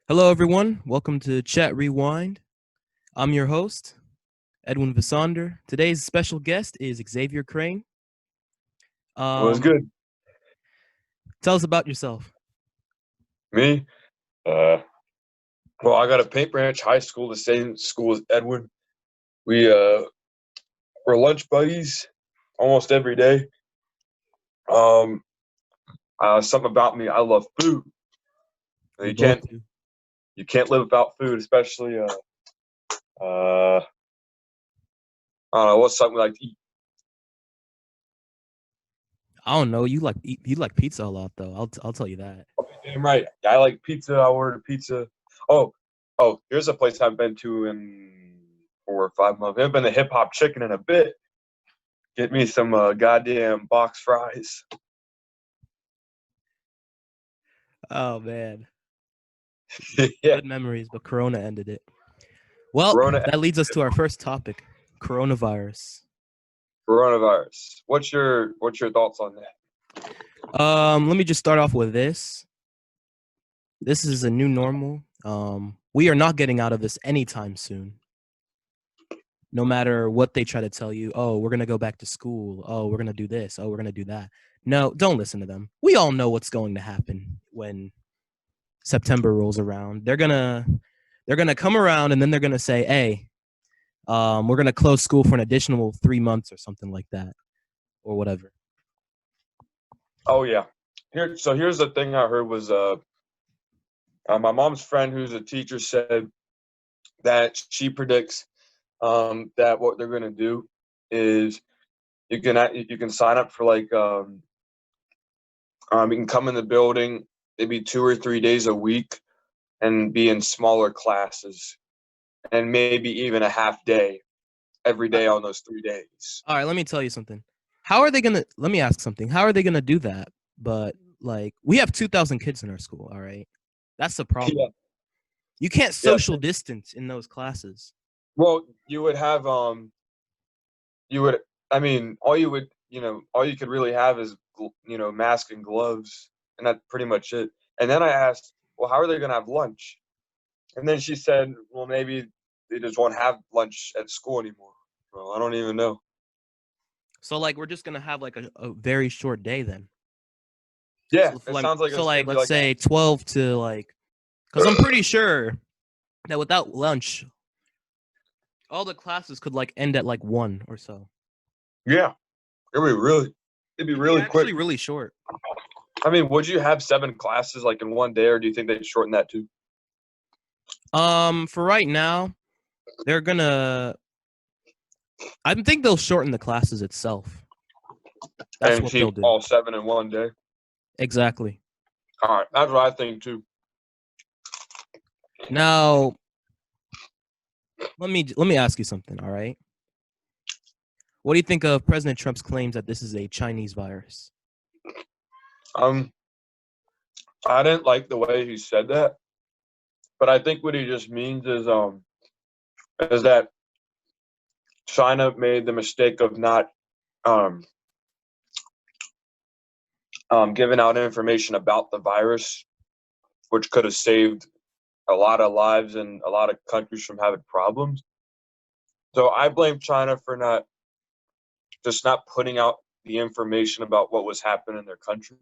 Hello, everyone. Welcome to Chat Rewind. I'm your host, Edwin Vesonder. Today's special guest is Xavier Crane. Was Um, good. Tell us about yourself. Me? Uh, well, I got a Paint Branch High School, the same school as Edwin. We were lunch buddies almost every day. Um, something about me, I love food. We You both can't do. you can't live without food, especially I don't know what's something we like to eat. I don't know. You like pizza a lot, though. I'll tell you that. Damn right. I like pizza. I ordered pizza. Oh, here's a place I've been to in 4 or 5 months. I haven't been to Hip Hop Chicken in a bit. Get me some goddamn box fries. Oh man, Yeah, good memories, but Corona ended it. Well, Corona that leads us to our first topic: coronavirus. coronavirus. What's your thoughts on that? Let me just start off with this. This is a new normal. We are not getting out of this anytime soon. No matter what they try to tell you, oh, we're going to go back to school. Oh, we're going to do this. Oh, we're going to do that. No, don't listen to them. We all know what's going to happen when September rolls around. They're going to come around and then they're going to say, "Hey, we're going to close school for an additional 3 months or something like that or whatever." Oh yeah. Here's the thing I heard was my mom's friend who's a teacher said that she predicts that what they're gonna do is you can sign up for like you can come in the building maybe 2 or 3 days a week and be in smaller classes and maybe even a half day every Uh, day on those 3 days. All right, let me tell you something. How are they going to Let me ask something. How are they going to do that? But like we have 2,000 kids in our school, all right? That's the Yeah. problem. You can't Yeah. social distance in those classes. Well, you would I mean all you could really have is mask and gloves, and that's pretty much it. And then I asked, well, how are they going to have lunch? And then she said, well, maybe they just won't have lunch at school anymore. Well, I don't even know. So like we're just gonna have like a very short day then. Yeah, So it sounds like so it's going like to be let's like say 12 to like, because I'm pretty sure that without lunch, all the classes could like end at like 1 or so. yeah, it'd be It'd be really quick. actually really short. I mean, would you have 7 classes like in one day, or do you think they'd shorten that too? For right now, they're gonna. I think they'll shorten the classes itself. That's And what they'll keep do. all 7 in one day? Exactly. All right, that's what I think too. Now, let me ask you something. All right. What do you think of President Trump's claims that this is a Chinese virus? Um, I didn't like the way he said that, but I think what he just means is that China made the mistake of not um, giving out information about the virus, which could have saved a lot of lives and a lot of countries from having problems. So I blame China for not putting out the information about what was happening in their country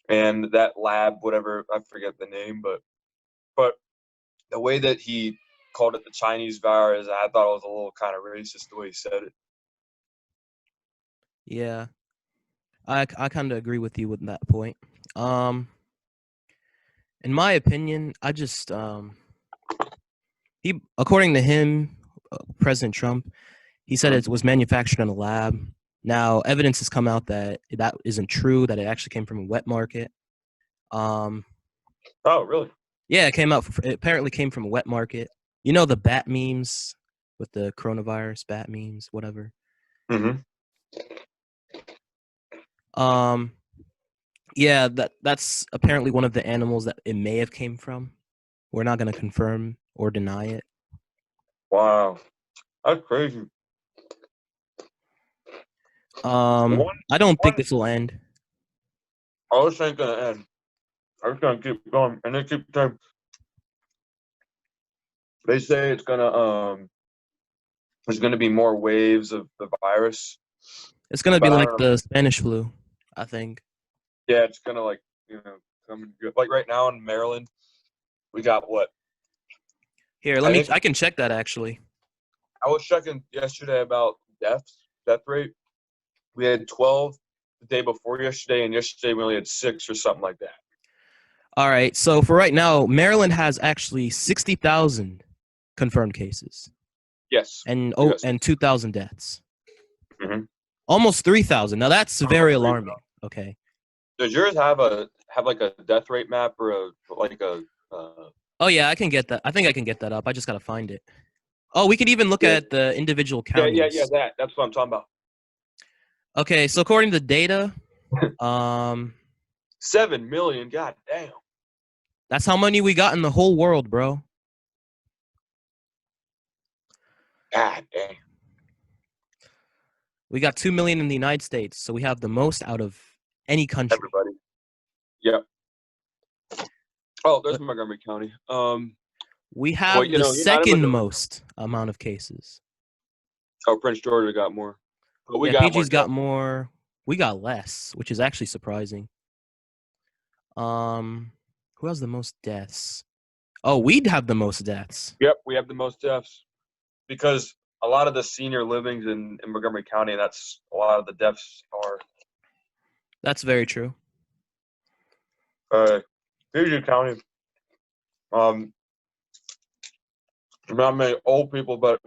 and that lab, whatever, I forget the name, but the way that he called it the Chinese virus, I thought it was a little kind of racist the way he said it. Yeah, I kind of agree with you with that point. Um, in my opinion, I just he according to him, President Trump, he said Mhm. it was manufactured in a lab. Now, evidence has come out that that isn't true. That it actually came from a wet market. Um, Oh, really? yeah, it apparently came from a wet market. You know the bat memes with the coronavirus, bat memes, whatever. Hmm. Um, yeah, that's apparently one of the animals that it may have came from. We're not going to confirm or deny it. Wow, that's crazy. One, I don't think one. this will end. Oh, this ain't gonna end. I was gonna keep going, and they keep saying, They say there's gonna be more waves of the virus, It's gonna be but I like don't know. the Spanish flu, I think. Yeah, it's gonna like come and go. Like right now in Maryland, we got what? Here, I think I can check that actually. I was checking yesterday about death rate. We had 12 the day before yesterday, and yesterday we only had 6 or something like that. All right. So for right now, Maryland has actually 60,000 confirmed cases Yes, and we got 6. 2,000 deaths. Mm-hmm. Almost 3,000. Now that's very alarming. Okay. Does yours have like a death rate map or a Oh yeah, I can get that. I think I can get that up. I just gotta find it. Oh, we could even look yeah at the individual yeah counties. that's what I'm talking about. Okay, so according to the data, um, 7 million, god damn. that's how many we got in the whole world, bro. God damn. We got 2 million in the United States, so we have the most out of any country. Everybody. Yep. Oh, there's But Montgomery County. we Well, have the United second Montgomery. most amount of cases. Oh, Prince Georgia got more. But we Yeah, got more PG's got deaths. more. We got less, which is actually surprising. Who has the most deaths? Oh, we'd have the most deaths. Yep, we have the most deaths. Because a lot of the senior livings in Montgomery County, and that's a lot of the deaths are. That's very true. PG County. Not many old people, but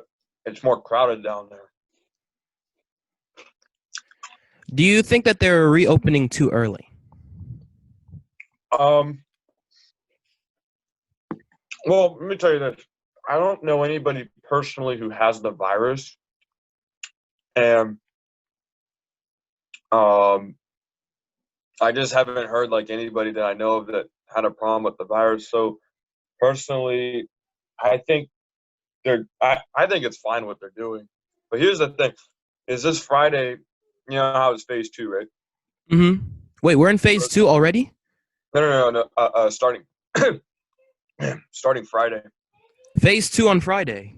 it's more crowded down there. Do you think that they're reopening too early? Well, let me tell you this. I don't know anybody personally who has the virus, and I just haven't heard like anybody that I know of that had a problem with the virus. So personally, I think I think it's fine what they're doing. But here's the thing: is this Friday? You know how it's phase 2, right? Mm-hmm. Wait, we're in phase 2 already? No. Starting starting Friday. Phase 2 on Friday,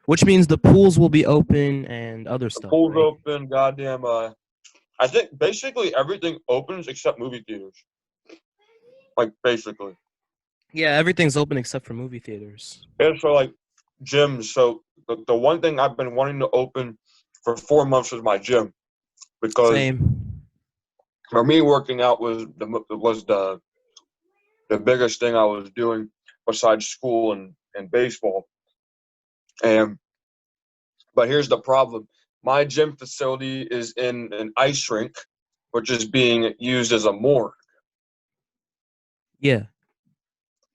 which means the pools will be open and other The stuff, pool's right? open. Goddamn. I think basically everything opens except movie theaters. Like basically. Yeah, everything's open except for movie theaters. Yeah. So like gyms. So the one thing I've been wanting to open for 4 months was my gym because Same. for me working out was the biggest thing I was doing besides school and baseball. And but here's the problem. My gym facility is in an ice rink, which is being used as a morgue. Yeah.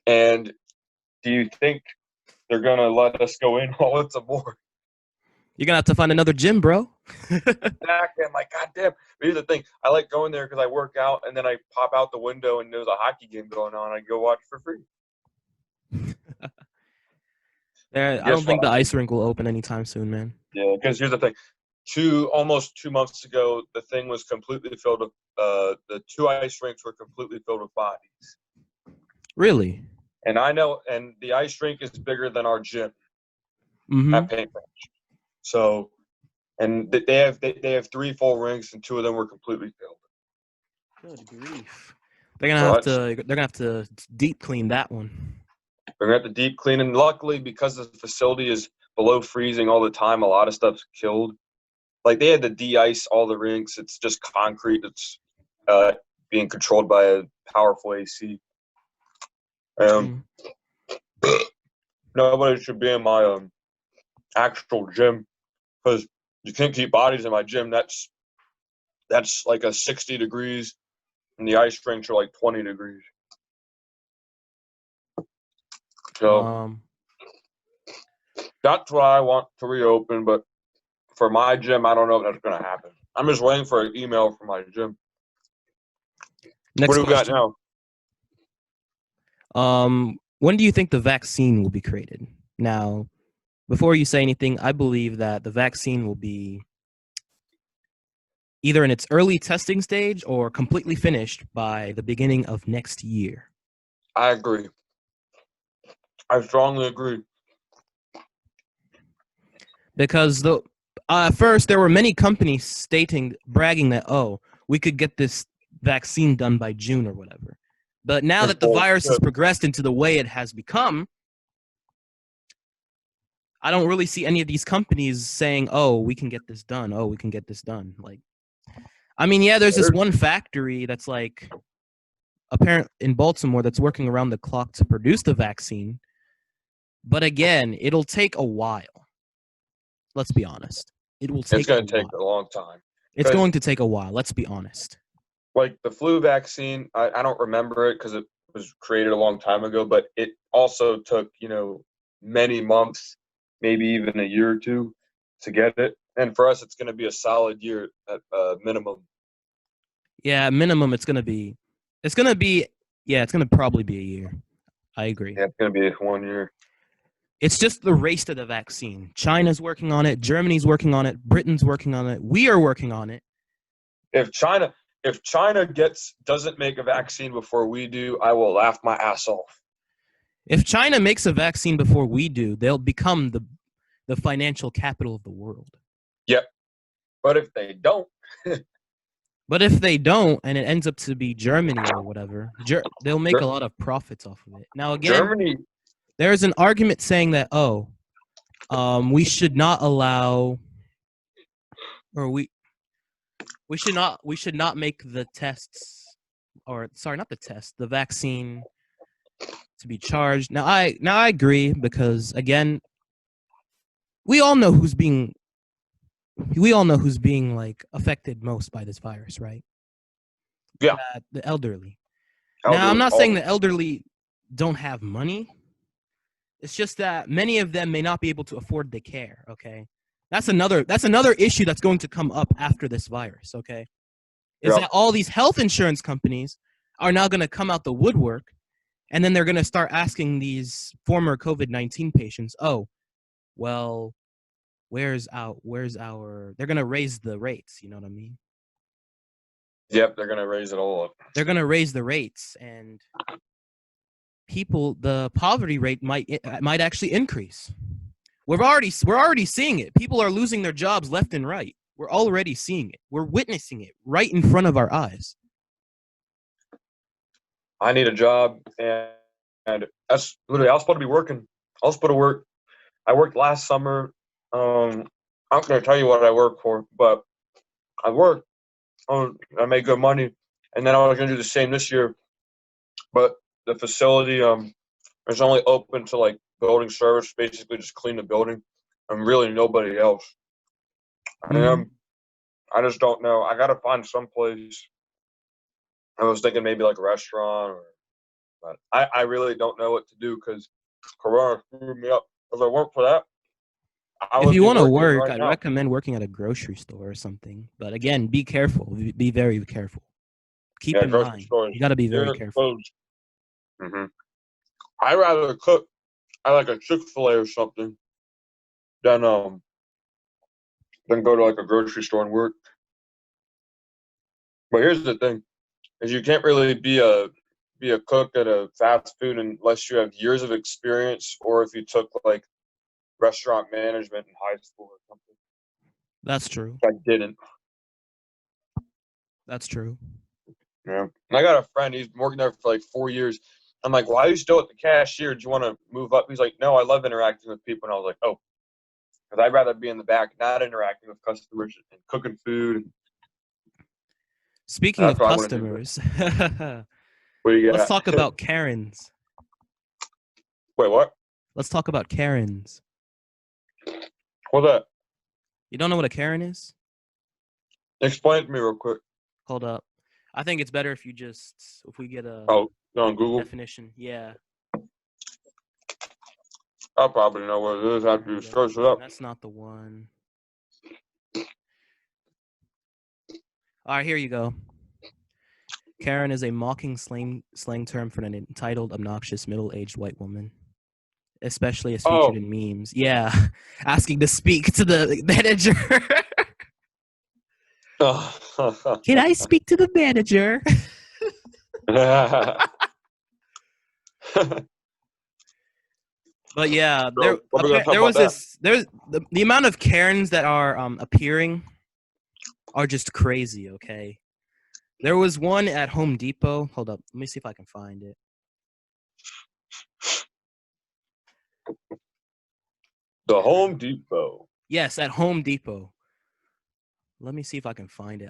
And do you think they're gonna let us go in while it's a morgue? You're gonna have to find another gym, bro. Exactly. I'm like, God damn. But here's the thing. I like going there because I work out and then I pop out the window and there's a hockey game going on. I go watch for free. I Guess don't think the what? ice rink will open anytime soon, man. Yeah, because here's the thing. Almost 2 months ago, the thing was completely filled with the 2 ice rinks were completely filled with bodies. Really? And I know, and the ice rink is bigger than our gym Mm-hmm. at Paintbrush. So, and they have 3 full rinks, and 2 of them were completely filled. Good grief. So They're gonna have to deep clean that one. we're gonna have to deep clean. And luckily, because the facility is below freezing all the time, a lot of stuff's killed. Like they had to de-ice all the rinks. It's just concrete. It's being controlled by a powerful AC. Mm. Nobody should be in my actual gym because you can't keep bodies in my gym. That's like a 60 degrees, and the ice rinks are like 20 degrees. So Um, that's why I want to reopen. But for my gym, I don't know if that's going to happen. I'm just waiting for an email from my gym. What next do we got question. now? When do you think the vaccine will be created? Now, before you say anything, I believe that the vaccine will be either in its early testing stage or completely finished by the beginning of next year. I agree. I strongly agree. Because first there were many companies bragging that, oh, we could get this vaccine done by June or whatever. But now that the virus has progressed into the way it has become, I don't really see any of these companies saying, oh, we can get this done. Oh, we can get this done. Like, I mean, yeah, there's this one factory that's like apparent in Baltimore that's working around the clock to produce the vaccine. But again, it'll take a while. Let's be honest. It will take. It's going to take a long time. It's going to take a while. Let's be honest. Like the flu vaccine, I don't remember it because it was created a long time ago, but it also took, many months, maybe even a year or two to get it. And for us, it's going to be a solid year at minimum. Yeah, minimum, it's going to probably be a year. I agree. Yeah, it's going to be 1 year. It's just the race to the vaccine. China's working on it. Germany's working on it. Britain's working on it. We are working on it. If China doesn't make a vaccine before we do, I will laugh my ass off. If China makes a vaccine before we do, they'll become the financial capital of the world. Yep. But if they don't, and it ends up to be Germany or whatever, they'll make a lot of profits off of it. Now, again, Germany, there's an argument saying that, we should not allow, or we should not make the tests, the vaccine to be charged. Now I agree, because again, we all know who's being like affected most by this virus, right? Yeah. The elderly. Now, I'm not saying the elderly don't have money. It's just that many of them may not be able to afford the care, okay? That's another issue that's going to come up after this virus, okay? That all these health insurance companies are now going to come out the woodwork, and then they're going to start asking these former COVID-19 patients, oh, well, where's our they're going to raise the rates, you know what I mean? Yep, they're going to raise it all up. They're going to raise the rates, and the poverty rate might actually increase. We're already seeing it. People are losing their jobs left and right. We're already seeing it. We're witnessing it right in front of our eyes. I need a job, and that's literally, I was supposed to be working. I was supposed to work. I worked last summer. I'm not going to tell you what I work for, but I worked. I made good money, and then I was going to do the same this year. But the facility is only open to like building service, basically just clean the building, and really nobody else. I just don't know. I got to find some place. I was thinking maybe like a restaurant, but I really don't know what to do because Corona screwed me up. If I weren't for that, if you want to work, I'd recommend working at a grocery store or something. But again, be careful. Be very careful. Keep in mind, you got to be very careful. Mm-hmm. I'd rather cook at like a Chick-fil-A or something than go to like a grocery store and work. But here's the thing: is you can't really be a cook at a fast food unless you have years of experience, or if you took like restaurant management in high school or something. That's true. I didn't. That's true. Yeah. And I got a friend, he's working there for like 4 years. I'm like, why are you still at the cashier? Do you want to move up? He's like, no, I love interacting with people. And I was like, oh, because I'd rather be in the back, not interacting with customers and cooking food. Speaking of customers, let's talk about Karens. Wait, what? Let's talk about Karens. What's that? You don't know what a Karen is? Explain it to me real quick. Hold up. I think it's better if we get a on Google definition. Yeah. I'll probably know what it is after you search it up. That's not the one. All right, here you go. Karen is a mocking slang term for an entitled, obnoxious, middle-aged white woman, especially as featured in memes. Yeah, asking to speak to the manager. Can I speak to the manager? But yeah, So what are we gonna talk there about was that? there's the amount of Karens that are appearing are just crazy. Okay, there was one at Home Depot. Hold up, let me see if I can find it. The Home Depot. Yes, at Home Depot. Let me see if I can find it.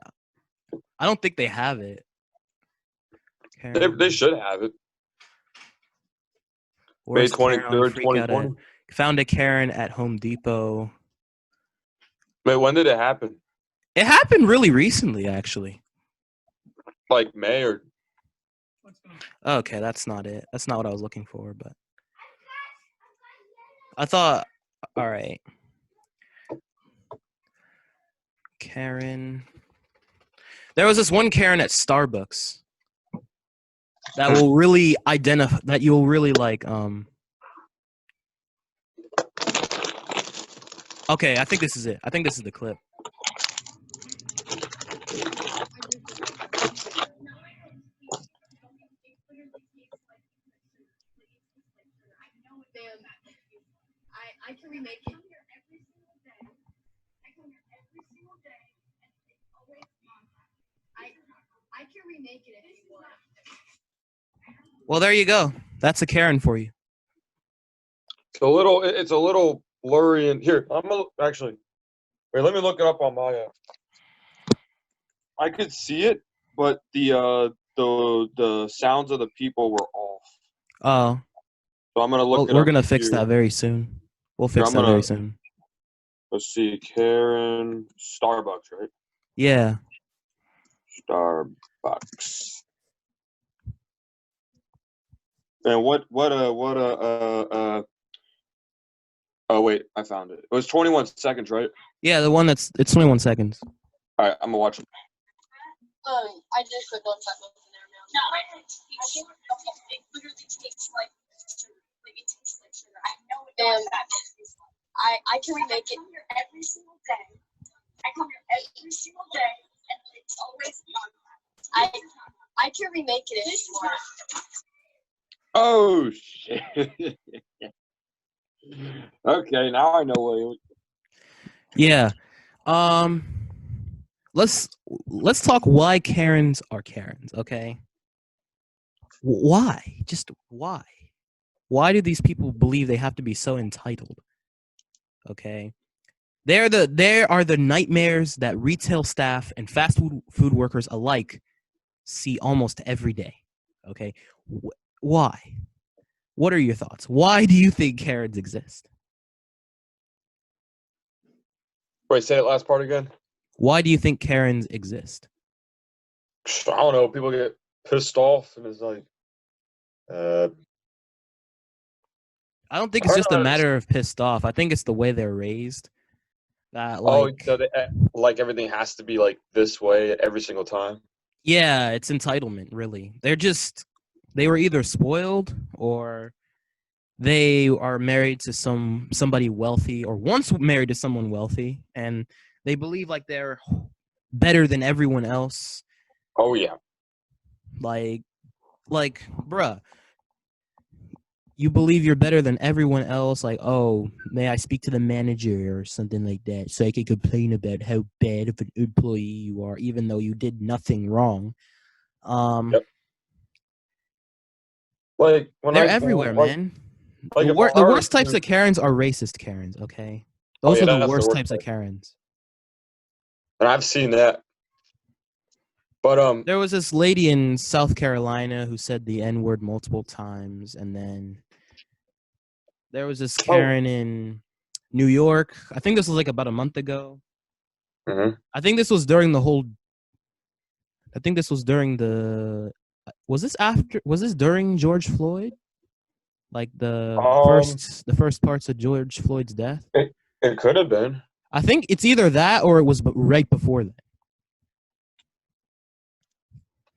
I don't think they have it. They should have it. May Worst Karen on 23rd, freak out at 2020. found a Karen at Home Depot. Wait, when did it happen? It happened really recently, actually. Like May or? Okay, that's not it. That's not what I was looking for, but I thought, all right. Karen. There was this one Karen at Starbucks that will really identify, that you'll really like, okay, I think this is it. I think this is the clip. I can remake it. I can remake it if you want. Well, there you go. That's a Karen for you. It's a little blurry in here. Actually, wait, let me look it up on my I could see it, but the sounds of the people were off. Oh. So I'm gonna look it We're up. gonna fix here. that very soon. We'll fix I'm that gonna- very soon. Let's see, Karen Starbucks, right? Yeah. Starbucks. And oh wait, I found it. It was 21 seconds, right? Yeah, the one it's 21 seconds. All right, I'm gonna watch it. I just put those seconds in there now. No, it literally tastes like sugar. Like it tastes like sugar. I know it does. I can remake it here every single day. I come here every single day, and it's always I can remake it if you want. Oh shit. Okay, now I know what it was. Yeah. Let's talk why Karens are Karens, okay? Why? Just why? Why do these people believe they have to be so entitled? Okay? They are the nightmares that retail staff and fast food workers alike see almost every day. Okay? Why? What are your thoughts? Why do you think Karens exist? Wait, say that last part again. Why do you think Karens exist? I don't know. People get pissed off, and it's like, I don't think it's just a matter of pissed off. I think it's the way they're raised. That so like everything has to be like this way every single time. Yeah, it's entitlement, really. They were either spoiled or they are married to somebody wealthy or once married to someone wealthy, and they believe like they're better than everyone else. Oh yeah. Like bruh, you believe you're better than everyone else. Like, oh, may I speak to the manager or something like that so I can complain about how bad of an employee you are, even though you did nothing wrong. Yep. Like when they're everywhere, man. Like The worst types of Karens are racist Karens, okay? Those are the worst types of Karens. And I've seen that. But there was this lady in South Carolina who said the N-word multiple times, and then there was this Karen in New York. I think this was like about a month ago. Mm-hmm. I think this was during the was this during George Floyd? Like the first parts of George Floyd's death? It could have been. I think it's either that or it was right before that.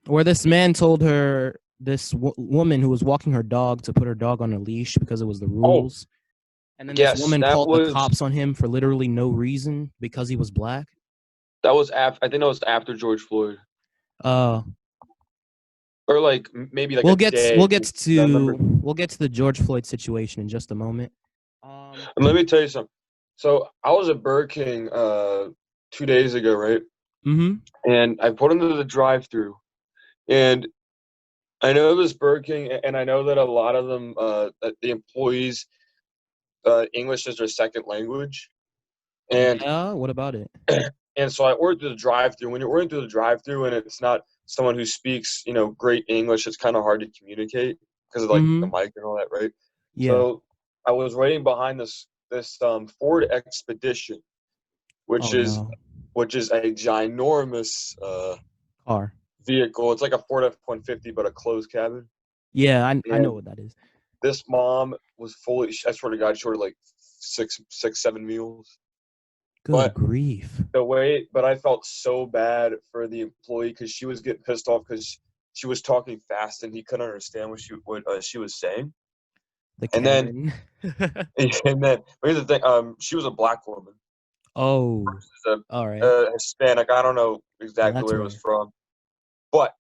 Where this man told her, this woman who was walking her dog, to put her dog on a leash because it was the rules. And then this woman called the cops on him for literally no reason because he was black. I think that was after George Floyd. or like maybe like We'll a get day. we'll I get remember. to we'll get to the George Floyd situation in just a moment. And let me tell you something. So I was at Burger King 2 days ago, right? Mm-hmm. And I put into the drive-through, and I know this Burger King, and I know that a lot of them, that the employees, English is their second language, and Yeah. What about it? and so I ordered through the drive-through. When you're ordering through the drive-through, and it's not someone who speaks, great English, it's kind of hard to communicate because of like the Mm-hmm. mic and all that, right? Yeah. So I was waiting behind this Ford Expedition, which Oh is no. which is a ginormous Car. vehicle. It's like a Ford F-150, but a closed cabin. Yeah, I know And what that is. this mom was fully. I swear to God, she ordered like six, 7 meals. Good But grief. but I felt so bad for the employee because she was getting pissed off because she was talking fast and he couldn't understand what she was saying. The And then Karen. but here's the thing. She was a black woman. Oh. She's All right. Hispanic. I don't know exactly That's where it was rare. from, but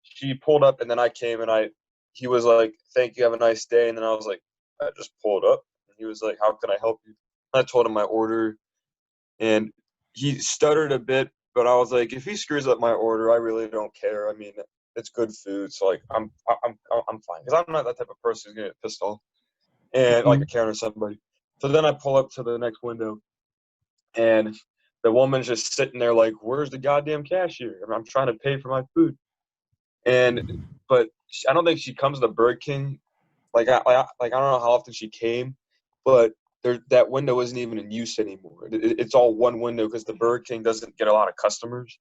she pulled up, and then I came, and he was like, "Thank you, have a nice day." And then I was like, "I just pulled up," and he was like, "How can I help you?" And I told him my order, and he stuttered a bit, but I was like, "If he screws up my order, I really don't care. I mean, it's good food, so like, I'm fine because I'm not that type of person who's gonna get pissed off and like Mm-hmm. a counter somebody." So then I pull up to the next window, and the woman's just sitting there like, "Where's the goddamn cashier? I'm trying to pay for my food." And but I don't think she comes to Burger King. I don't know how often she came, but that window isn't even in use anymore. It's all one window because the Burger King doesn't get a lot of customers,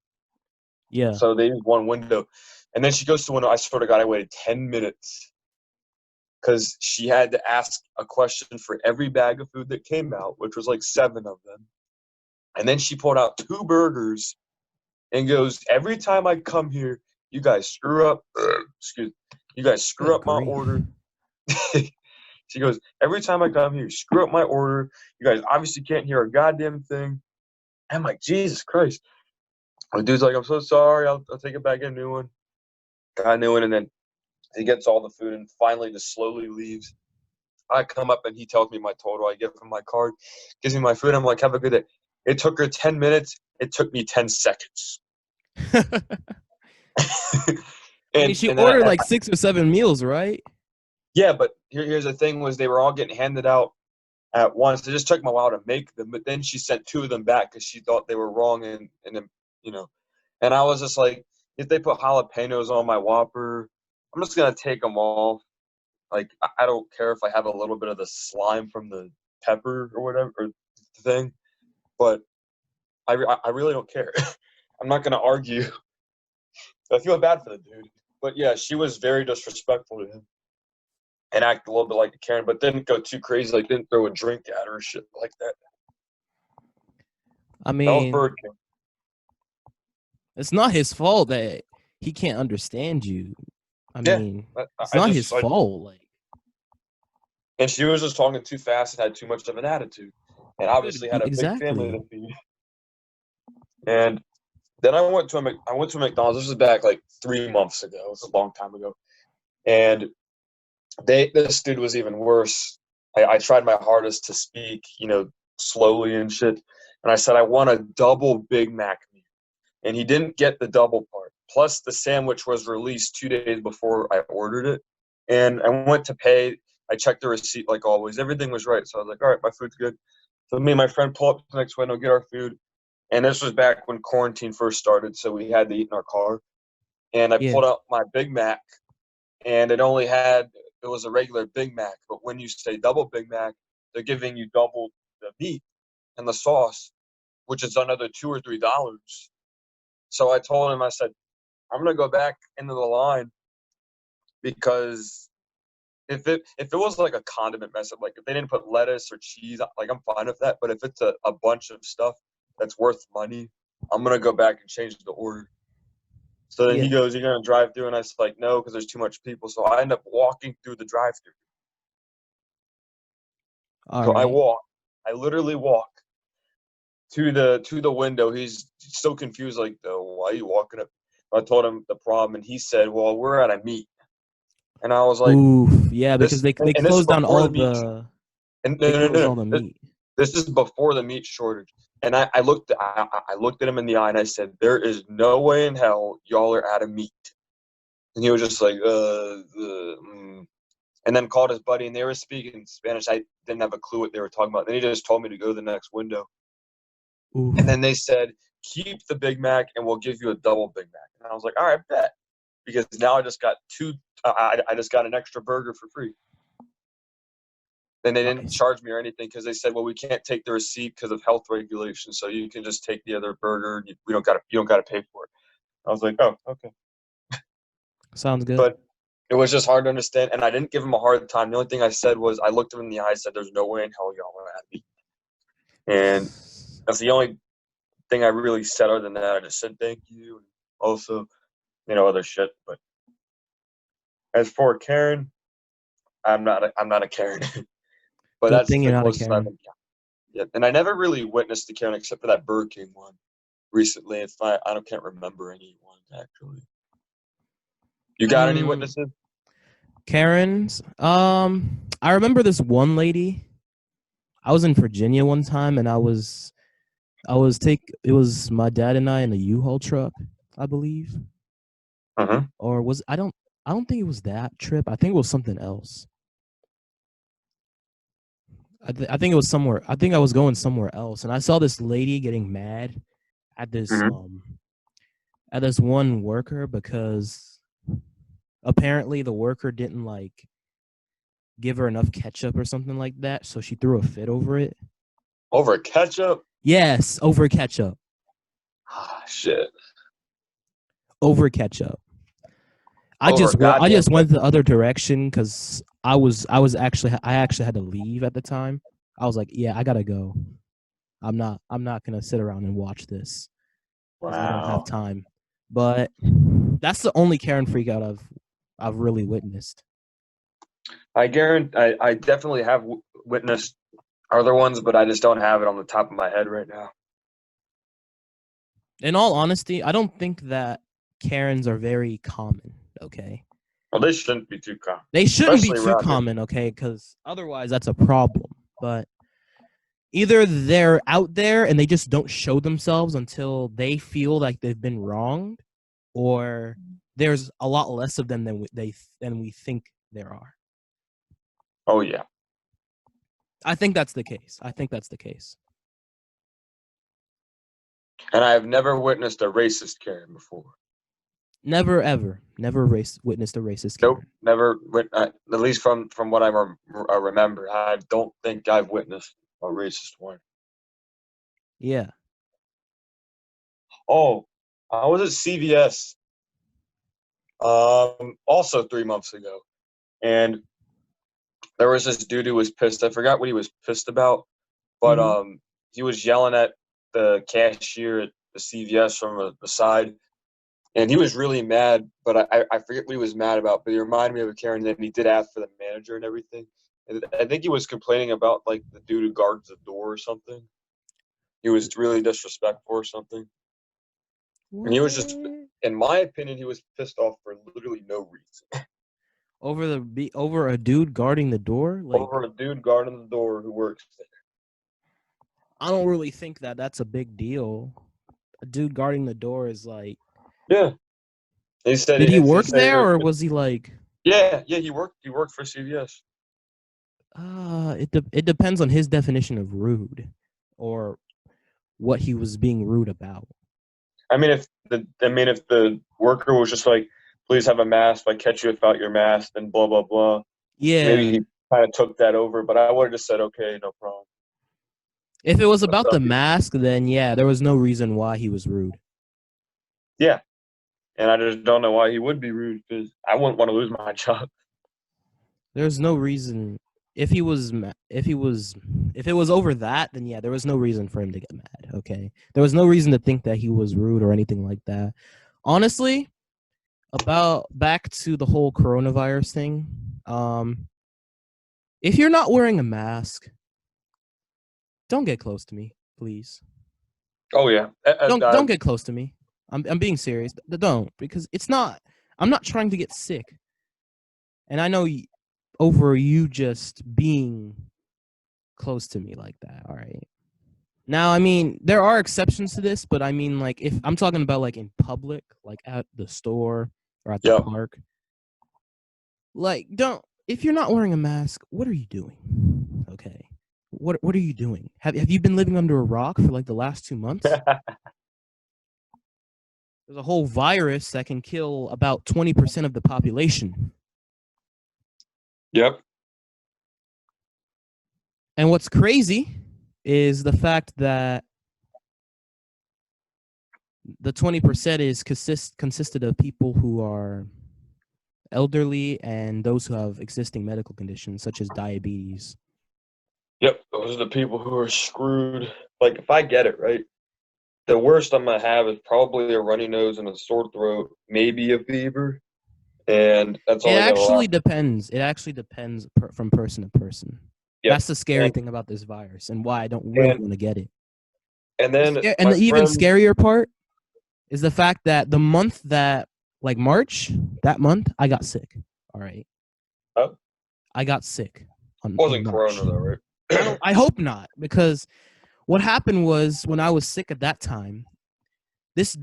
Yeah. so they use one window. And then she goes to window. I swear to God, I waited 10 minutes because she had to ask a question for every bag of food that came out, which was like 7 of them. And then she pulled out 2 burgers and goes, "Every time I come here, you guys screw up. Excuse, you guys screw Good up my grief. order." She goes, "Every time I come here, you screw up my order. You guys obviously can't hear a goddamn thing." I'm like, Jesus Christ. The dude's like, "I'm so sorry. I'll take it back, get a new one." Got a new one, and then he gets all the food and finally just slowly leaves. I come up and he tells me my total. I give him my card, gives me my food. I'm like, "Have a good day." It took her 10 minutes. It took me 10 seconds. I mean, and she and then ordered like 6 or 7 meals, right? yeah, but here's the thing: was they were all getting handed out at once. It just took me a while to make them, but then she sent 2 of them back because she thought they were wrong, and then you know, and I was just like, if they put jalapenos on my Whopper, I'm just gonna take them off. Like I don't care if I have a little bit of the slime from the pepper or whatever or the thing, but I really don't care. I'm not gonna argue. I feel bad for the dude, but yeah, she was very disrespectful to him and act a little bit like a Karen, but didn't go too crazy. Like didn't throw a drink at her or shit like that. I That was mean, Bird King. it's not his fault that he can't understand you. I Yeah, mean, I, it's I not just his fault. Like, and she was just talking too fast and had too much of an attitude, and obviously had a big family exactly. to feed. And then I went to a McDonald's. This was back like 3 months ago. It was a long time ago, and this dude was even worse. I tried my hardest to speak, slowly and shit, and I said I want a double Big Mac meal, and he didn't get the double part. Plus, the sandwich was released 2 days before I ordered it, and I went to pay. I checked the receipt like always. Everything was right, so I was like, "All right, my food's good." So me and my friend pull up to the next window, get our food, and this was back when quarantine first started, so we had to eat in our car. And I Yeah. pulled out my Big Mac, and it was a regular Big Mac, but when you say double Big Mac, they're giving you double the meat and the sauce, which is another $2 or $3. So I told him, I said, "I'm gonna go back into the line because if it was like a condiment mess up, like if they didn't put lettuce or cheese, like I'm fine with that. But if it's a bunch of stuff that's worth money, I'm gonna go back and change the order." So then he Yeah. goes, "You're gonna drive through," and I was like, "No, because there's too much people." So I end up walking through the drive-through. All So right. I literally walk to the window. He's so confused, like, "Why are you walking up?" I told him the problem, and he said, "Well, we're at a meet," and I was like, Ooh, yeah, because "This." they And this is closed down before all the meat. the And they no, no, closed no, all the no. meat. This is before the meat shortage. And I looked at him in the eye and I said, "There is no way in hell y'all are out of meat." And he was just like, and then called his buddy and they were speaking Spanish. I didn't have a clue what they were talking about. Then he just told me to go to the next window. Ooh. And then they said, "Keep the Big Mac and we'll give you a double Big Mac." And I was like, "All right, bet." Because now I just got I just got an extra burger for free. Then they didn't Nice. charge me or anything because they said, "Well, we can't take the receipt because of health regulations, so you can just take the other burger. You don't got to pay for it." I was like, "Oh, okay." Sounds good. But it was just hard to understand, and I didn't give him a hard time. The only thing I said was, I looked him in the eye, and said, "There's no way in hell y'all are at me," and that's the only thing I really said. Other than that, I just said thank you, and also, other shit. But as for Karen, I'm not a Karen. But Good that's thing the you're not a closest I've Karen. been. Yeah, and I never really witnessed the Karen except for that Burger King one recently. I can't remember anyone actually. You got any witnesses? Karens. I remember this one lady. I was in Virginia one time, and it was my dad and I in a U-Haul truck, I believe, or was I don't think it was that trip. I think it was something else. I think it was somewhere. I think I was going somewhere else, and I saw this lady getting mad at this one worker because apparently the worker didn't like give her enough ketchup or something like that, so she threw a fit over it. Over ketchup? Yes, over ketchup. Ah, shit. Over ketchup. I Over just goddamn went the ketchup. other direction because I actually had to leave at the time. I was like, yeah, I gotta go. I'm not gonna sit around and watch this because I don't have Wow. time. But that's the only Karen freak out I've really witnessed. I guarantee. I definitely have witnessed other ones, but I just don't have it on the top of my head right now. In all honesty, I don't think that Karens are very common. Okay. Well, they shouldn't be too common. They shouldn't be Especially too around here. common, okay? Because otherwise, that's a problem. But either they're out there and they just don't show themselves until they feel like they've been wronged, or there's a lot less of them than we think there are. Oh yeah. I think that's the case. And I have never witnessed a racist Karen before. Never ever, witnessed a racist Karen. Nope, never. At least from what I remember, I don't think I've witnessed a racist one. Yeah. Oh, I was at CVS, also 3 months ago, and there was this dude who was pissed. I forgot what he was pissed about, but he was yelling at the cashier at the CVS from the side, and he was really mad. But I forget what he was mad about. But he reminded me of a Karen. Then he did ask for the manager and everything. And I think he was complaining about like the dude who guards the door or something. He was really disrespectful or something. What? And he was just, in my opinion, he was pissed off for literally no reason. Over a dude guarding the door? Like, Over a dude guarding the door who works there. I don't really think that's a big deal. A dude guarding the door is like, yeah. He said, did he work there or was he like? Yeah, he worked for CVS. It depends on his definition of rude, or what he was being rude about. I mean, if the worker was just like, "Please have a mask. If I catch you without your mask, then blah blah blah." Yeah. Maybe he kind of took that over, but I would have just said, "Okay, no problem." If it was about the mask, then yeah, there was no reason why he was rude. Yeah, and I just don't know why he would be rude because I wouldn't want to lose my job. There's no reason. If it was over that, then yeah, there was no reason for him to get mad. Okay, there was no reason to think that he was rude or anything like that. Honestly, back to the whole coronavirus thing. If you're not wearing a mask, don't get close to me, please. Oh yeah, Don't get close to me. I'm being serious. Don't, because it's not. I'm not trying to get sick. And I know over you just being close to me like that. All right. Now, I mean, there are exceptions to this, but I mean, like, if I'm talking about like in public, like at the store or at the Yep. park, like, don't. If you're not wearing a mask, what are you doing? Okay. What are you doing? Have you been living under a rock for like the last 2 months? There's a whole virus that can kill about 20% of the population. Yep. And what's crazy is the fact that the 20% is consisted of people who are elderly and those who have existing medical conditions such as diabetes. Yep. Those are the people who are screwed. Like, if I get it right, the worst I'm gonna have is probably a runny nose and a sore throat, maybe a fever, and that's It only gonna actually last. depends. It actually depends from person to person. Yep. That's the scary And thing about this virus and why I don't really and want to get it. and then And my the even friend. scarier part is the fact that the month that, like March, that month, I got sick. All right. Oh, I got sick in wasn't March. Corona though, right? I hope not, because what happened was when I was sick at that time, this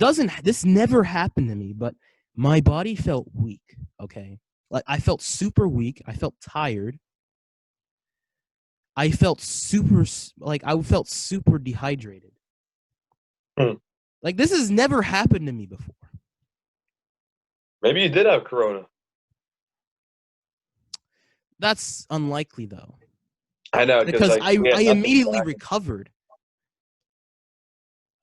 never happened to me, but my body felt weak, okay? Like I felt super weak, I felt tired. I felt super dehydrated. Hmm. Like this has never happened to me before. Maybe you did have Corona. That's unlikely though, I know, because because like I we had I nothing immediately back. recovered.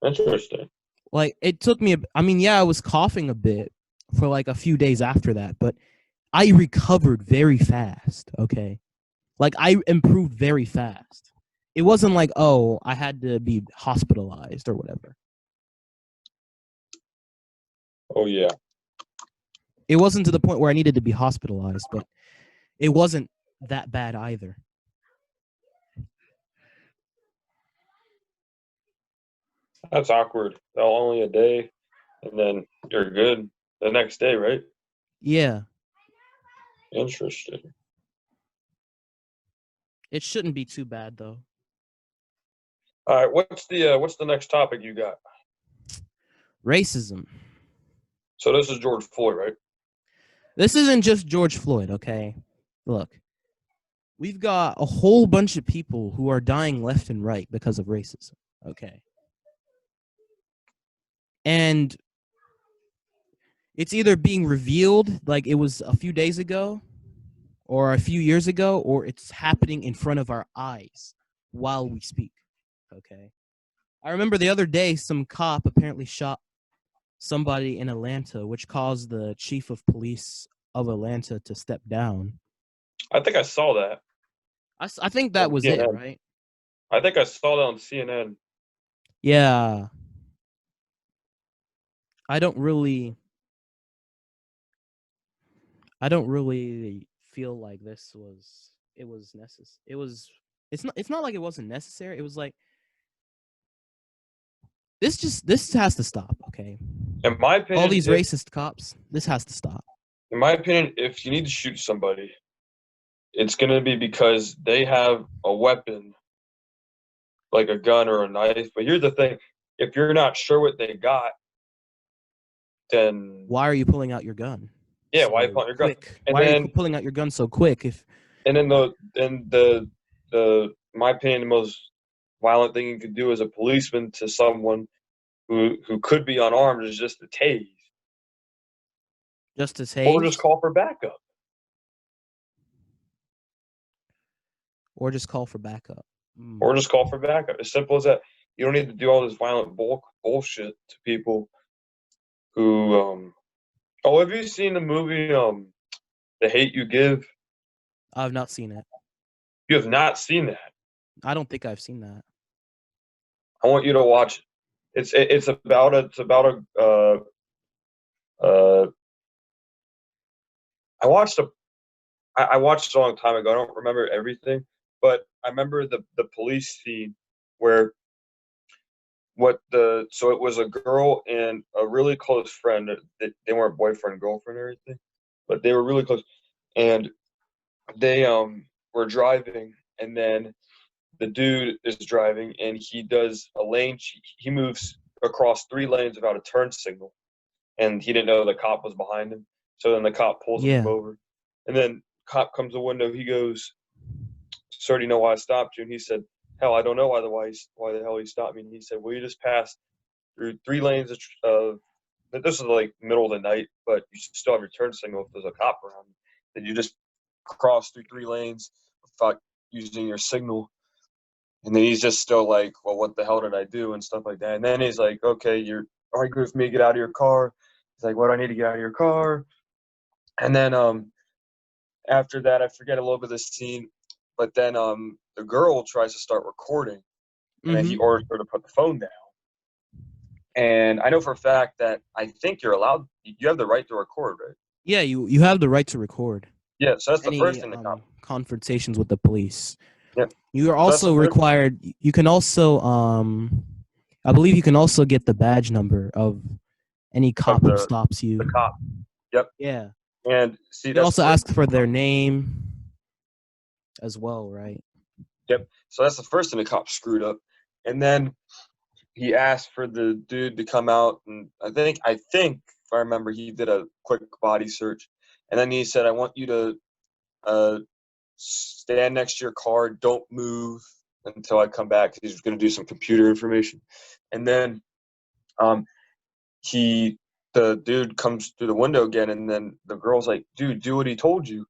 Interesting. Like it took me I mean, yeah, I was coughing a bit for like a few days after that, but I recovered very fast, okay? Like I improved very fast. It wasn't like, oh, I had to be hospitalized or whatever. Oh yeah, It wasn't to the point where I needed to be hospitalized, but it wasn't that bad either. that's awkward. Only a day, and then you're good the next day, right? Yeah, Interesting. it shouldn't be too bad though. All right, what's the next topic you got? Racism. So this is George Floyd, right? This isn't just George Floyd, okay? Look, we've got a whole bunch of people who are dying left and right because of racism, okay? And it's either being revealed like it was a few days ago or a few years ago, or it's happening in front of our eyes while we speak, okay? I remember the other day some cop apparently shot somebody in Atlanta, which caused the chief of police of Atlanta to step down. I think I saw that I think that on was it, CNN. right? I think I saw that on CNN. Yeah. I don't really feel like it was necessary. It's not like it wasn't necessary. It was like this has to stop, okay? In my opinion, All these racist cops, this has to stop. in my opinion, if you need to shoot somebody, it's gonna be because they have a weapon, like a gun or a knife. But here's the thing: if you're not sure what they got, then Why are you pulling out your gun? yeah, So why you pulling your gun? quick? And Why are you then pulling out your gun so quick? If and then the in my opinion, the most violent thing you could do as a policeman to someone who could be unarmed is just to tase Justice or just Hayes call for backup. or just call for backup. Or just call for backup. As simple as that. You don't need to do all this violent bullshit to people who. Oh, have you seen the movie The Hate You Give? I've not seen it. You have not seen that. I don't think I've seen that. I want you to watch it. It's about uh I watched I watched it a long time ago. I don't remember everything, but I remember the police scene where So it was a girl and a really close friend. They weren't boyfriend girlfriend or anything, but they were really close. And they were driving, and then the dude is driving, and he does a lane. He moves across 3 lanes without a turn signal, and he didn't know the cop was behind him. So then the cop pulls him Yeah. over, and then cop comes to the window. He goes, "Sir, do you know why I stopped you?" And he said, "Hell, I don't know why the hell he stopped me." And he said, "Well, you just passed through 3 lanes of this is like middle of the night, but you still have your turn signal if there's a cop around. Then you just cross through 3 lanes without using your signal." And then he's just still like, "Well, what the hell did I do?" and stuff like that. And then he's like, "Okay, you're arguing with me. Get out of your car." He's like, "What do I need to get out of your car?" And then after that, I forget a little bit of the scene, but then the girl tries to start recording, and then he orders her to put the phone down. And I know for a fact that I think you're allowed. You have the right to record, right? Yeah, you have the right to record. Yeah, so that's Any the first thing that comes. confrontations with the police. Yep. You are So that's also the first- required. You can also I believe you can also get the badge number of any cop who stops you. The cop. Yep. Yeah. And see, You can that's also the first ask for their name as well, right? Yep. So that's the first thing the cop screwed up. And then he asked for the dude to come out, and I think if I remember, he did a quick body search, and then he said, "I want you to stand next to your car, don't move until I come back." He's going to do some computer information, and then um, the dude comes through the window again, and then the girl's like, "Dude, do what he told you."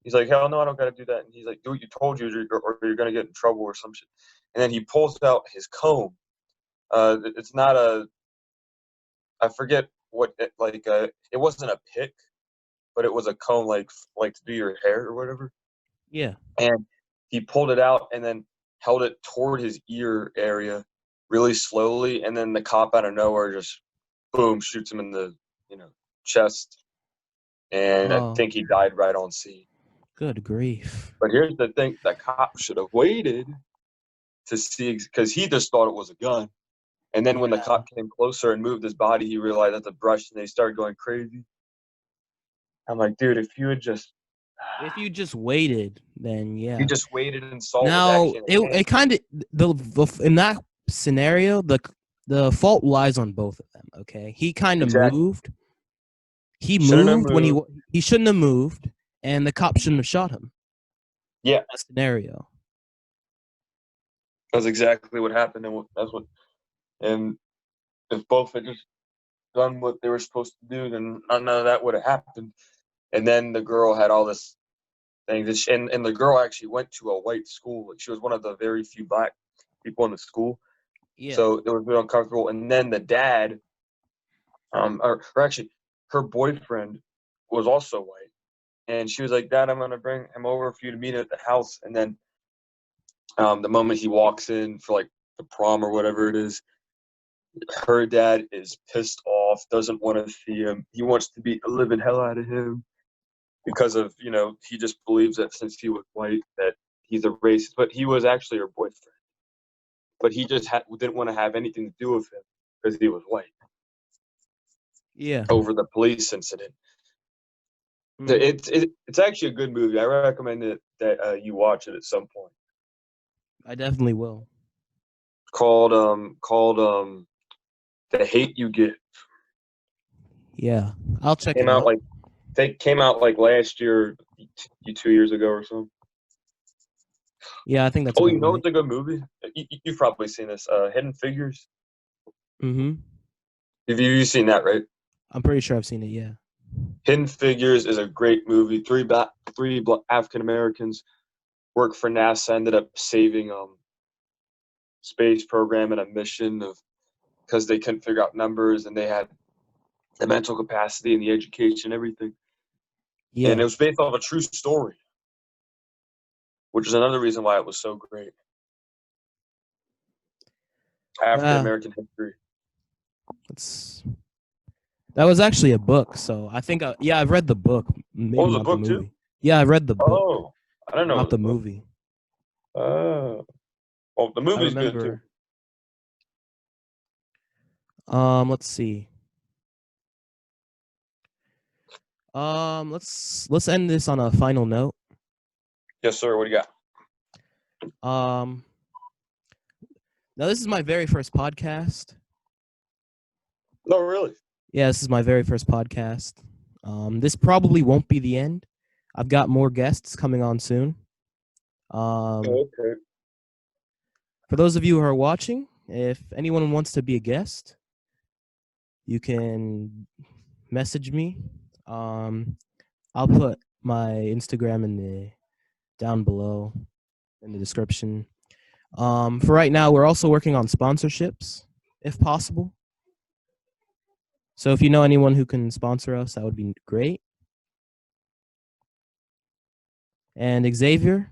He's like, "Hell no, I don't got to do that." And he's like, "Do what you told you, or you're going to get in trouble or some shit." And then he pulls out his comb. It's not I forget what it wasn't a pick, but it was a comb like to do your hair or whatever. Yeah. And he pulled it out and then held it toward his ear area really slowly, and then the cop out of nowhere just boom shoots him in the chest, and I think he died right on scene. Good grief. But here's the thing: the cop should have waited to see, because he just thought it was a gun. And then when the cop came closer and moved his body, he realized that's a brush, and they started going crazy. I'm like, dude, if you just waited, then yeah. You just waited and saw. Now it kind of in that scenario, the fault lies on both of them. Okay, he kind of moved. He moved when he shouldn't have moved, and the cop shouldn't have shot him. Yeah, that scenario. That's exactly what happened, and if both had just done what they were supposed to do, then none of that would have happened. And then the girl had all this thing, and the girl actually went to a white school. Like, she was one of the very few black people in the school. Yeah. So it was really uncomfortable. And then the dad, or actually, her boyfriend was also white, and she was like, "Dad, I'm gonna bring him over for you to meet at the house." And then, the moment he walks in for like the prom or whatever it is, her dad is pissed off, doesn't want to see him. He wants to beat the living hell out of him because of, he just believes that since he was white that he's a racist. But he was actually her boyfriend. But he just didn't want to have anything to do with him because he was white. Yeah. Over the police incident. Mm-hmm. It's actually a good movie. I recommend that you watch it at some point. I definitely will. Called The Hate You Give. Yeah, I'll check it out. Came out like last year, 2 years ago or something. Yeah, I think that's. You know, it's a good movie. You've probably seen this. Hidden Figures. Mm-hmm. Have you seen that, right? I'm pretty sure I've seen it. Yeah. Hidden Figures is a great movie. Three African Americans work for NASA. Ended up saving space program and a mission because they couldn't figure out numbers, and they had the mental capacity and the education, everything. Yeah. And it was based off a true story, which is another reason why it was so great. African American history. That was actually a book, so I think I've read the book. Maybe was a book too? Yeah, I read the book. Oh, I don't know about the movie. Oh, well, the movie's good too. Let's see. Let's end this on a final note. Yes, sir. What do you got? Now this is my very first podcast. No, really. Yeah, this is my very first podcast. This probably won't be the end. I've got more guests coming on soon. Okay. For those of you who are watching, if anyone wants to be a guest, you can message me. I'll put my Instagram down below in the description. For right now, we're also working on sponsorships, if possible. So if you know anyone who can sponsor us, that would be great. And Xavier,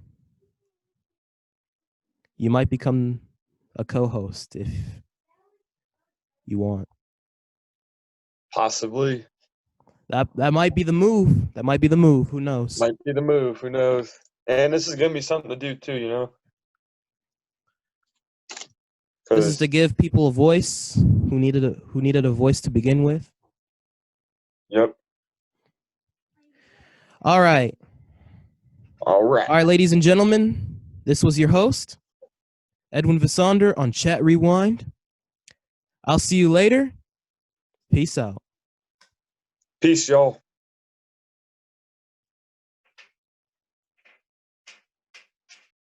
you might become a co-host if you want. Possibly. That might be the move. That might be the move. Who knows? Might be the move. Who knows? And this is gonna be something to do too, you know. This is to give people a voice who needed a voice to begin with. Yep. All right. All right. All right, ladies and gentlemen, this was your host, Edwin Vesonder on Chat Rewind. I'll see you later. Peace out. Peace, y'all.